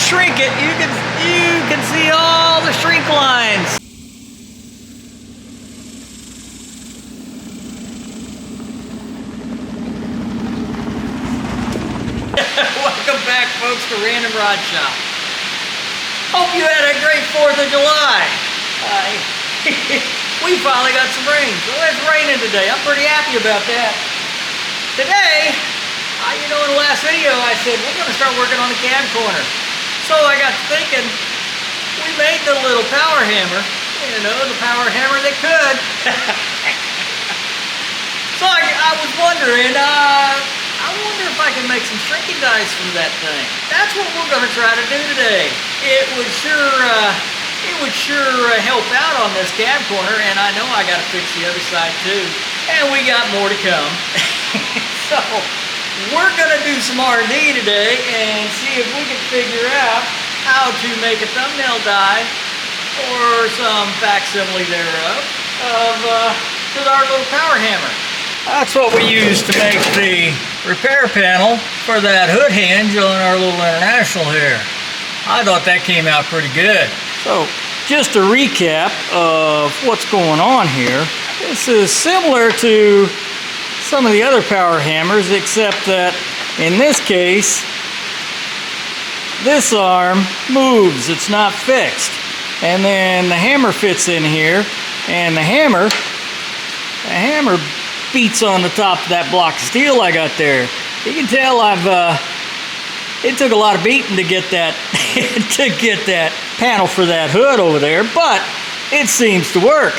shrink it, you can see all the shrink lines. Welcome back, folks, to Random Rod Shop. Hope you had a great 4th of July. We finally got some rain, so it's raining today. I'm pretty happy about that. Today, in the last video I said we're going to start working on the cab corner. So I got to thinking, we made the little power hammer, the power hammer that could. So I was wondering, I wonder if I can make some shrinking dies from that thing. That's what we're going to try to do today. It would sure help out on this cab corner, and I know I got to fix the other side too. And we got more to come. So we're going to do some R&D today and see if we can figure out how to make a thumbnail die or some facsimile thereof of our little power hammer. That's what we use to make the repair panel for that hood hinge on our little International here. I thought that came out pretty good. So, just a recap of what's going on here. This is similar to some of the other power hammers, except that in this case, this arm moves, it's not fixed. And then the hammer fits in here, and the hammer beats on the top of that block of steel I got there. You can tell it took a lot of beating to get that panel for that hood over there, but it seems to work.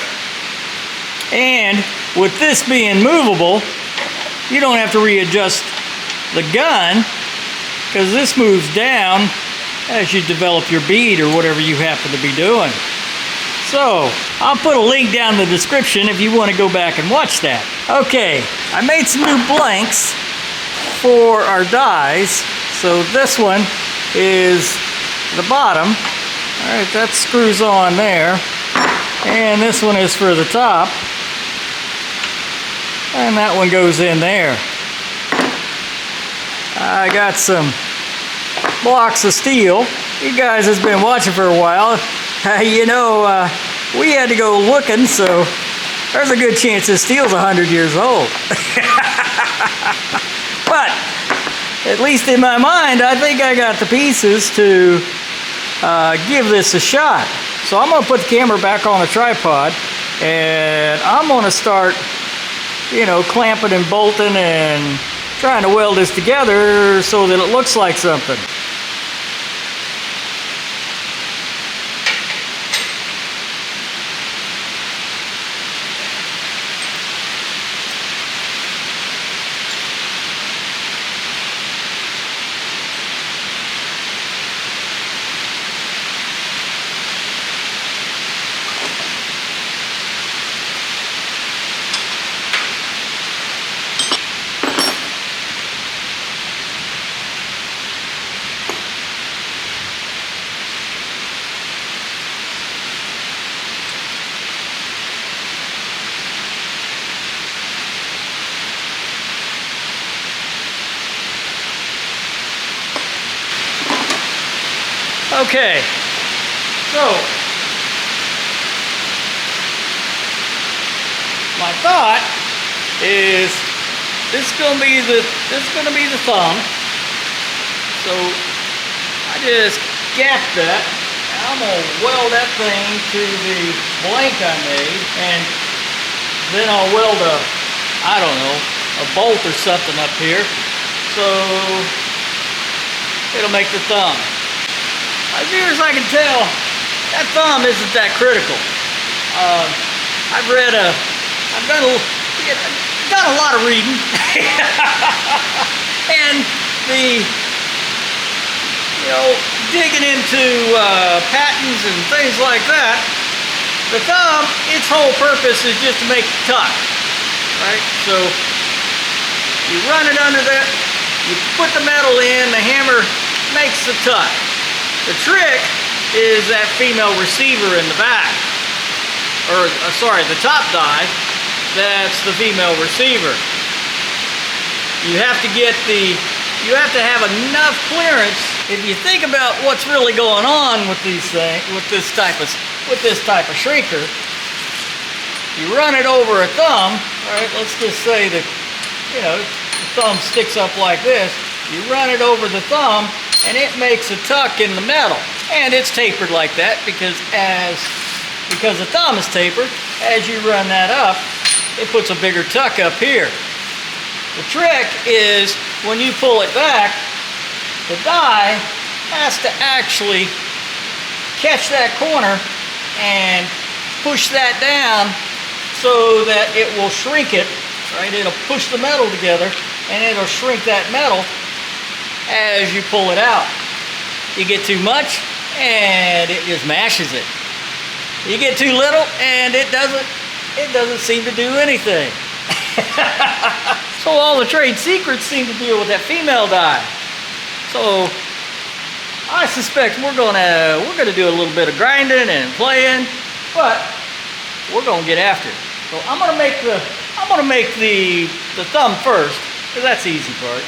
And with this being movable, you don't have to readjust the gun, because this moves down as you develop your bead or whatever you happen to be doing. So, I'll put a link down in the description if you want to go back and watch that. Okay, I made some new blanks for our dies. So this one is the bottom. Alright, that screws on there. And this one is for the top. And that one goes in there. I got some blocks of steel. You guys has been watching for a while. We had to go looking, so there's a good chance this steel's 100 years old. But at least in my mind, I think I got the pieces to give this a shot. So I'm going to put the camera back on the tripod, and I'm going to start, clamping and bolting and trying to weld this together so that it looks like something. Okay, so my thought is this is gonna be the thumb. So I just gapped that. And I'm gonna weld that thing to the blank I made, and then I'll weld a bolt or something up here, so it'll make the thumb. As near as I can tell, that thumb isn't that critical. I've done a lot of reading, and digging into patents and things like that. The thumb, its whole purpose is just to make it tuck, right? So you run it under that, you put the metal in, the hammer makes the tuck. The trick is that female receiver in the back, or sorry, the top die, that's the female receiver. You have to have enough clearance if you think about what's really going on with these things, with this type of shrinker, you run it over a thumb. All right, let's just say that, you know, the thumb sticks up like this. You run it over the thumb, and it makes a tuck in the metal, and it's tapered like that because the thumb is tapered. As you run that up, it puts a bigger tuck up here. The trick is when you pull it back, the die has to actually catch that corner and push that down so that it will shrink it, right? It'll push the metal together and it'll shrink that metal as you pull it out. You get too much and it just mashes it. You get too little and it doesn't seem to do anything. So all the trade secrets seem to deal with that female die. So I suspect we're gonna do a little bit of grinding and playing, but we're gonna get after it. So I'm gonna make the thumb first, because that's the easy part.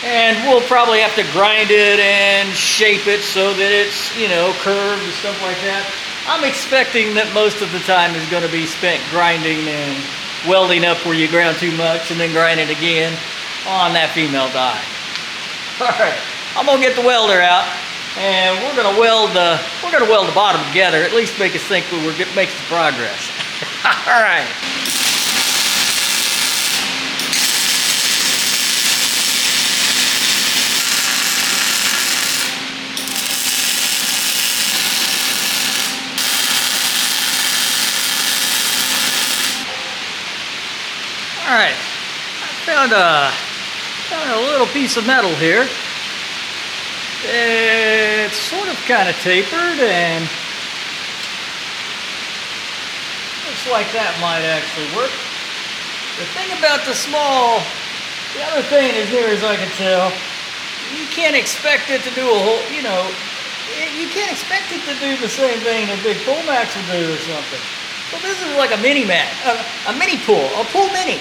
And we'll probably have to grind it and shape it so that it's, you know, curved and stuff like that. I'm expecting that most of the time is going to be spent grinding and welding up where you ground too much and then grind it again on that female die. Alright, I'm gonna get the welder out and we're gonna weld the bottom together, at least make us think we're making some progress. Alright. Alright, I found a little piece of metal here. It's sort of kind of tapered and looks like that might actually work. The thing about the other thing is, here as I can tell, you can't expect it to do a whole, you know, you can't expect it to do the same thing a big pull max will do or something. So this is like a mini mat, a mini pull, a pull mini.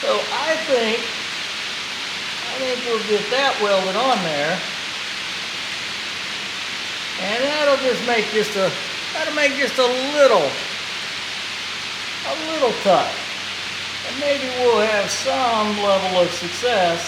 So I think we'll get that welded on there, and that'll make just a little tuck, and maybe we'll have some level of success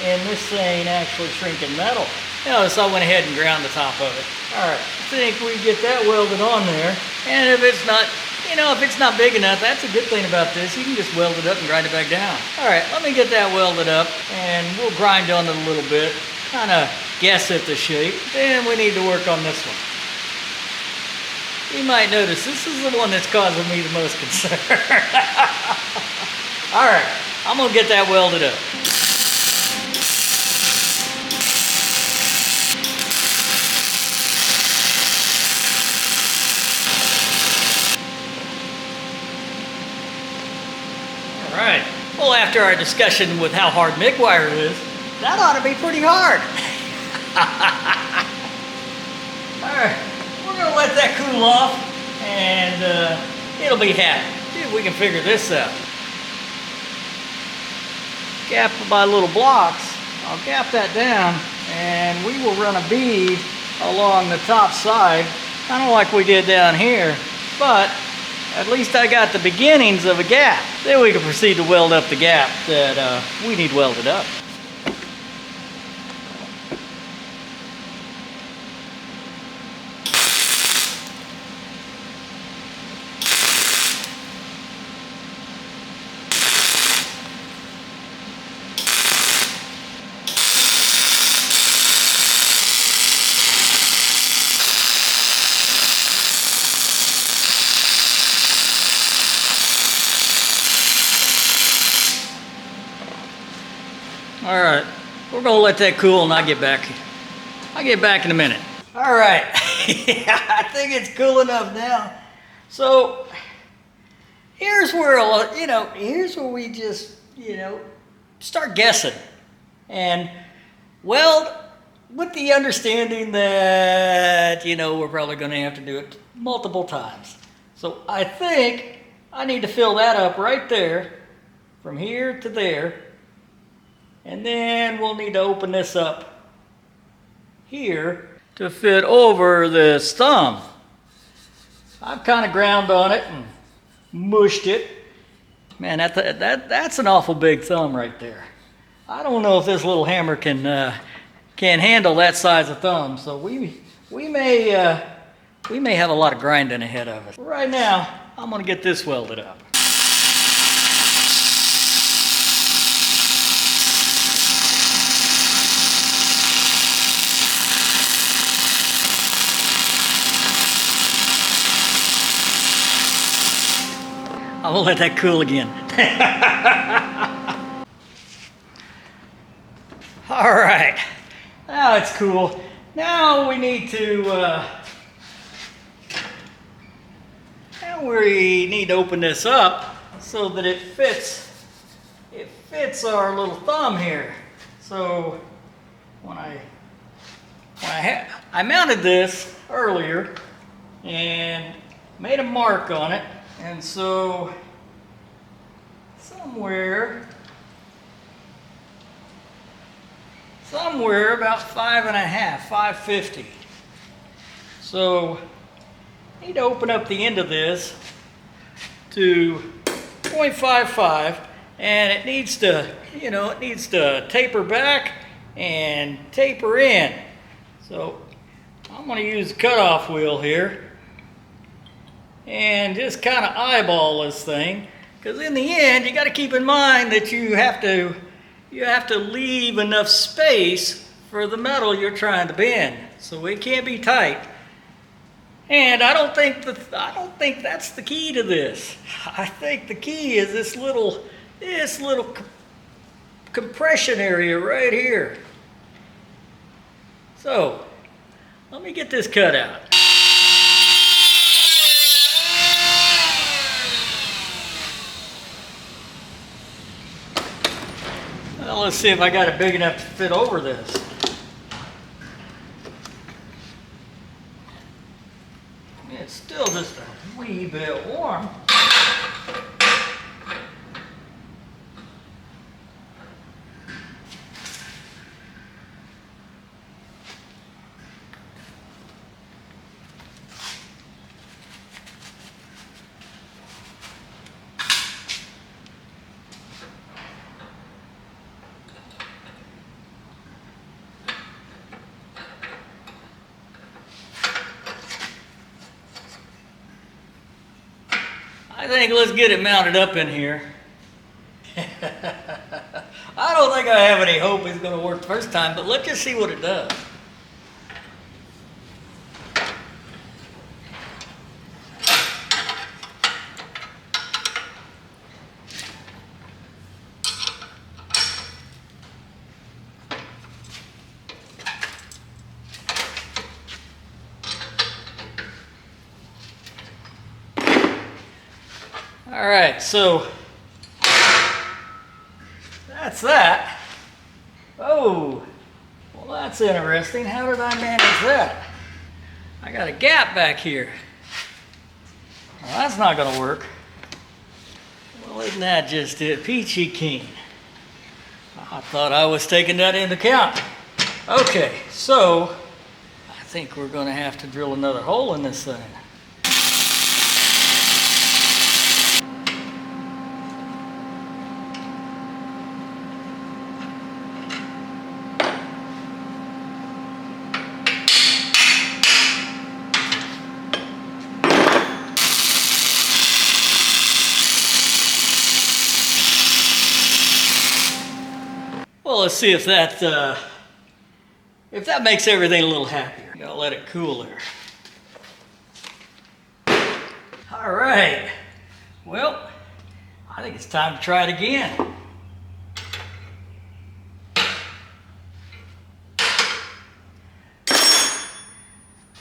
in this thing actually shrinking metal. You know, so I went ahead and ground the top of it. All right, I think we get that welded on there, and if it's not, you know, if it's not big enough, that's a good thing about this. You can just weld it up and grind it back down. All right, let me get that welded up, and we'll grind on it a little bit, kind of guess at the shape. Then we need to work on this one. You might notice this is the one that's causing me the most concern. All right, I'm gonna get that welded up. Alright, well, after our discussion with how hard MIG wire is, that ought to be pretty hard. Alright, we're going to let that cool off and it'll be happy. See if we can figure this out. Gap my little blocks, I'll gap that down and we will run a bead along the top side, kind of like we did down here, but at least I got the beginnings of a gap. Then we can proceed to weld up the gap that we need welded up. All right, we're gonna let that cool and I'll get back in a minute. All right, yeah, I think it's cool enough now. So here's where, here's where we just, start guessing and weld with the understanding that, we're probably gonna have to do it multiple times. So I think I need to fill that up right there from here to there. And then we'll need to open this up here to fit over this thumb. I've kind of ground on it and mushed it. Man, that's an awful big thumb right there. I don't know if this little hammer can handle that size of thumb, so we may have a lot of grinding ahead of us. Right now, I'm gonna get this welded up. I'm gonna let that cool again. All right, now it's cool. Now we need to open this up so that it fits our little thumb here. So when I mounted this earlier and made a mark on it, and so somewhere about 5.5, 550. So I need to open up the end of this to 0.55, and it needs to taper back and taper in. So I'm going to use the cutoff wheel here and just kind of eyeball this thing, because in the end you got to keep in mind that you have to leave enough space for the metal you're trying to bend, so it can't be tight. And I don't think that's the key to this. I think the key is this little compression area right here. So let me get this cut out. Well, let's see if I got it big enough to fit over this. It's still just a wee bit warm. I think let's get it mounted up in here. I don't think I have any hope it's going to work the first time, but let's just see what it does. All right, so that's that. Oh, well, that's interesting. How did I manage that? I got a gap back here. Well, that's not going to work. Well, isn't that just it? Peachy keen. I thought I was taking that into account. Okay, so I think we're going to have to drill another hole in this thing. Well, let's see if that makes everything a little happier. I'll let it cool there. All right. Well, I think it's time to try it again.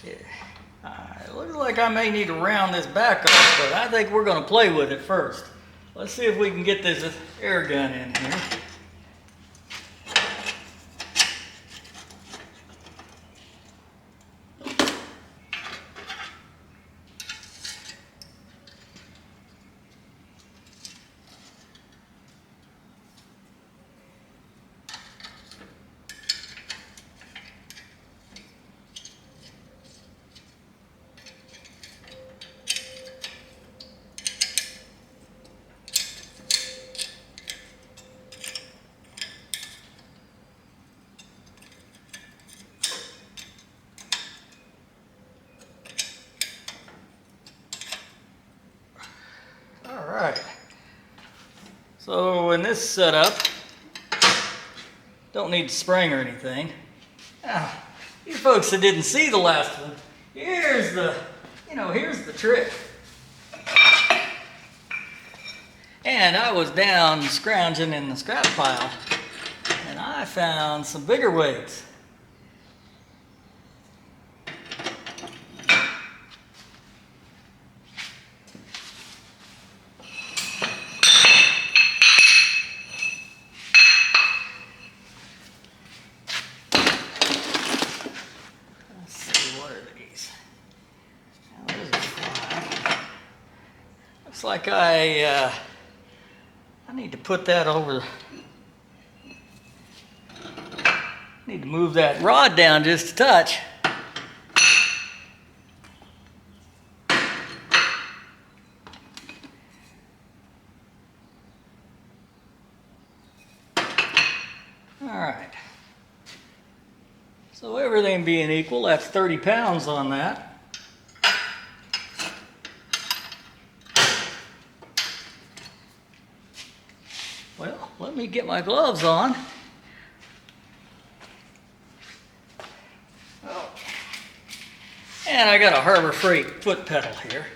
It looks like I may need to round this back off, but I think we're going to play with it first. Let's see if we can get this air gun in here. So in this setup, don't need spring or anything. Now, you folks that didn't see the last one, here's the trick. And I was down scrounging in the scrap pile, and I found some bigger weights. Looks like I need to put that over. Need to move that rod down just a touch. All right. So everything being equal, that's 30 pounds on that. Well, let me get my gloves on. Oh. And I got a Harbor Freight foot pedal here.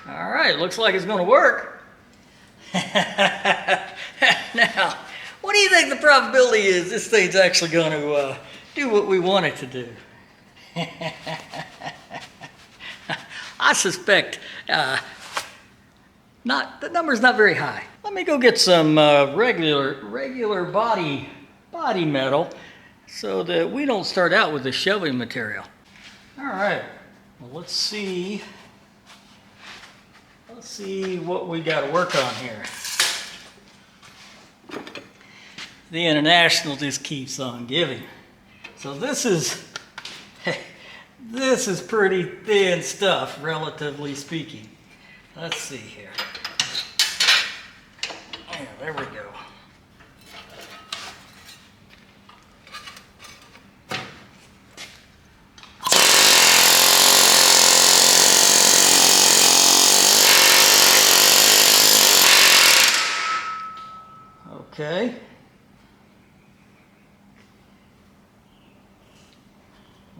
All right, looks like it's going to work. Now, what do you think the probability is this thing's actually going to do what we want it to do? I suspect not. The number's not very high. Let me go get some regular body metal so that we don't start out with the shelving material. All right. Well, let's see. Let's see what we got to work on here. The International just keeps on giving. So this is pretty thin stuff, relatively speaking. Let's see here. Yeah, there we go. Okay.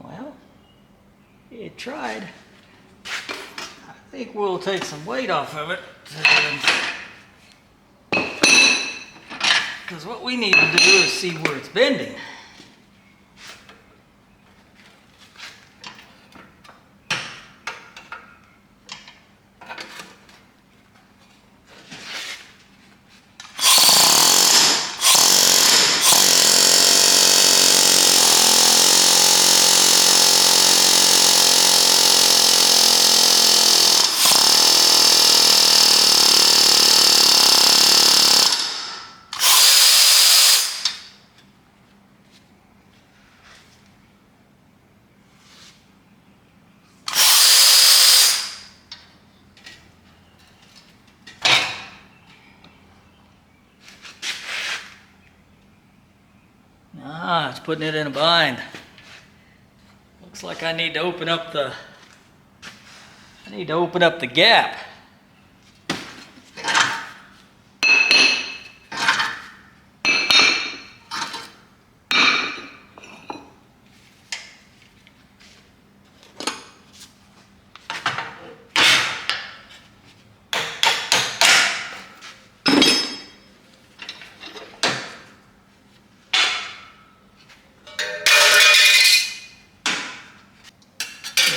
Well, it tried. I think we'll take some weight off of it. Because what we need to do is see where it's bending. Ah, it's putting it in a bind. Looks like I need to open up the gap.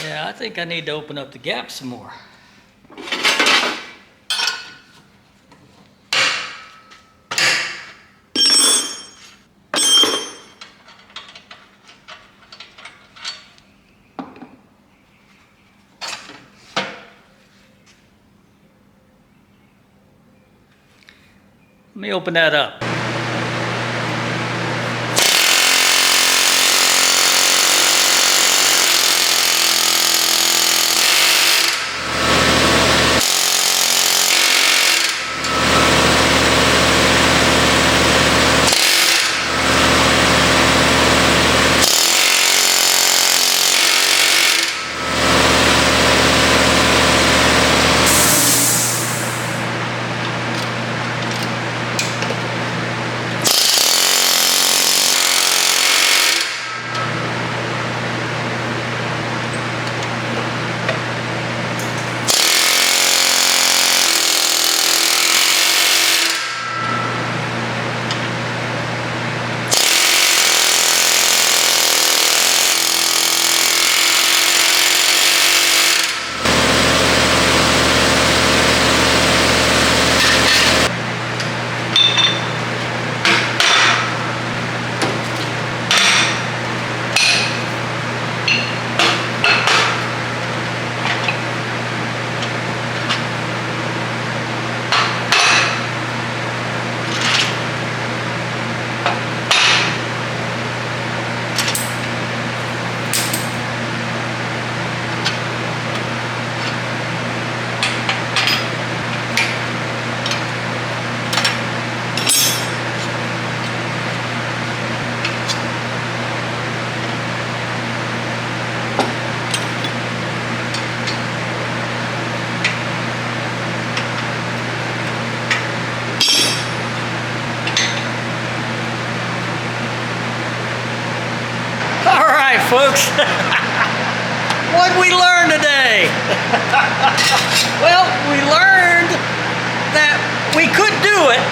Yeah, I think I need to open up the gap some more. Let me open that up. folks. What'd we learn today? Well, we learned that we could do it.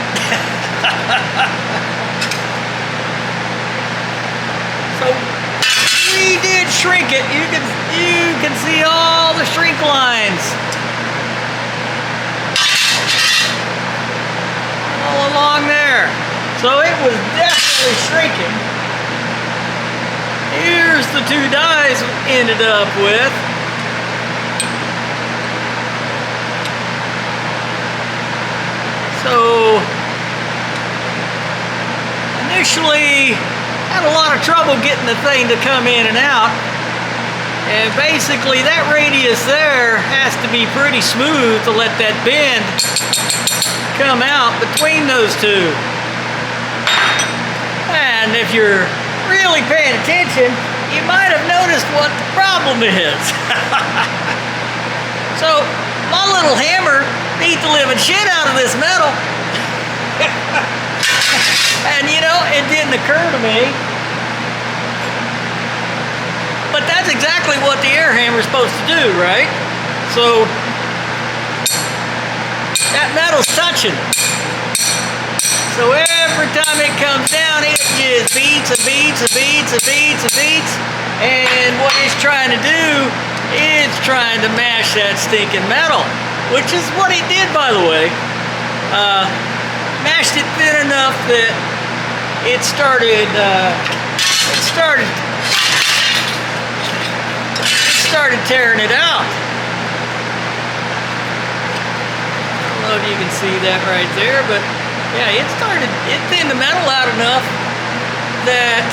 So we did shrink it. You can see all the shrink lines all along there. So it was definitely shrinking. Here's the two dies we ended up with. So initially had a lot of trouble getting the thing to come in and out. And basically that radius there has to be pretty smooth to let that bend come out between those two. And if you're really paying attention, you might have noticed what the problem is. So my little hammer beat the living shit out of this metal. And you know, it didn't occur to me, but that's exactly what the air hammer is supposed to do, right? So that metal's touching. So every time it comes down, it just beats and beats and beats and beats and beats. And what it's trying to do is trying to mash that stinking metal, which is what it did, by the way. Mashed it thin enough that it started tearing it out. I don't know if you can see that right there, but yeah, it thinned the metal out enough that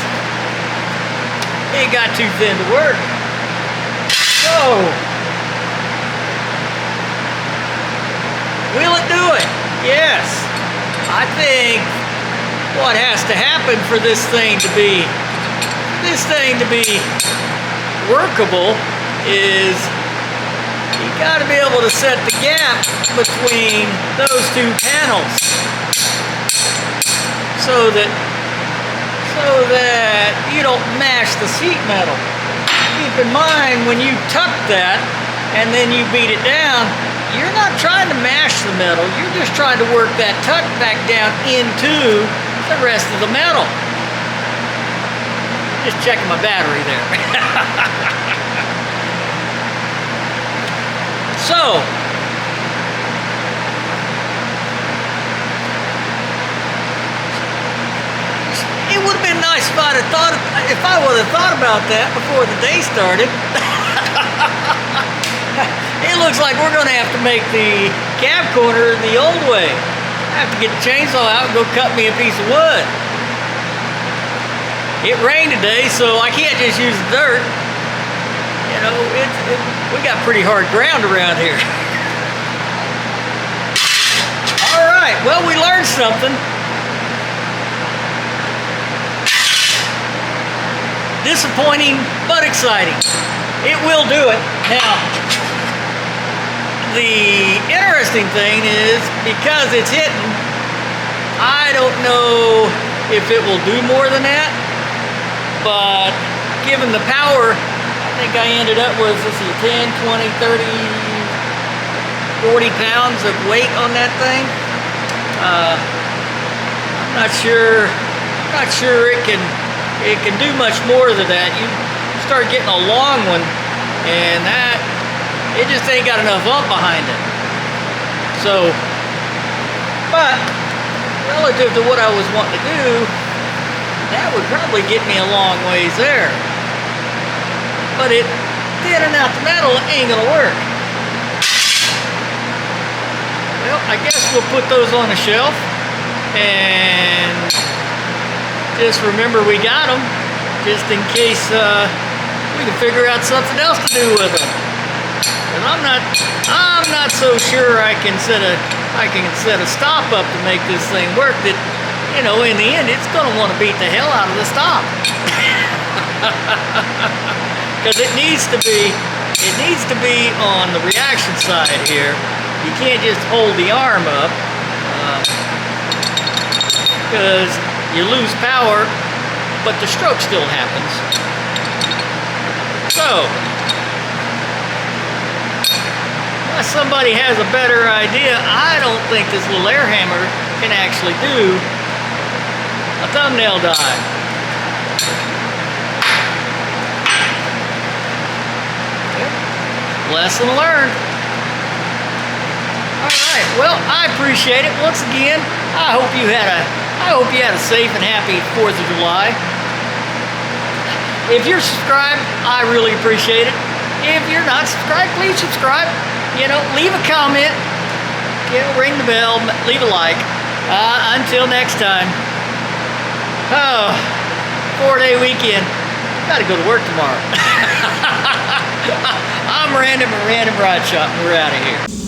it got too thin to work. So, will it do it? Yes. I think what has to happen for this thing to be workable is you got to be able to set the gap between those two panels so that you don't mash the sheet metal. Keep in mind, when you tuck that and then you beat it down, you're not trying to mash the metal, you're just trying to work that tuck back down into the rest of the metal. Just checking my battery there. So, it would have been nice if I would have thought about that before the day started. It looks like we're going to have to make the cab corner the old way. I have to get the chainsaw out and go cut me a piece of wood. It rained today, so I can't just use the dirt. You know, we got pretty hard ground around here. All right, well, we learned something. Disappointing, but exciting. It will do it. Now, the interesting thing is, because it's hitting, I don't know if it will do more than that, but given the power, I think I ended up with, let's see, 10, 20, 30, 40 pounds of weight on that thing. I'm not sure it can do much more than that. You start getting a long one, and it just ain't got enough oomph behind it. So, but relative to what I was wanting to do, that would probably get me a long ways there. But it thinning out the metal ain't gonna work. Well, I guess we'll put those on the shelf and just remember we got them, just in case we can figure out something else to do with them. And I'm not so sure I can set a stop up to make this thing work. That, you know, in the end, it's gonna want to beat the hell out of the stop. Because it needs to be on the reaction side here. You can't just hold the arm up, because you lose power, but the stroke still happens. So, unless somebody has a better idea, I don't think this little air hammer can actually do a thumbnail dive. Yep. Lesson learned. Alright, well, I appreciate it. Once again, I hope you had a safe and happy 4th of July. If you're subscribed, I really appreciate it. If you're not subscribed, please subscribe. You know, leave a comment. You know, ring the bell, leave a like. Until next time. Oh, 4-day weekend. Gotta go to work tomorrow. I'm Random at Random Rod Shop, and we're out of here.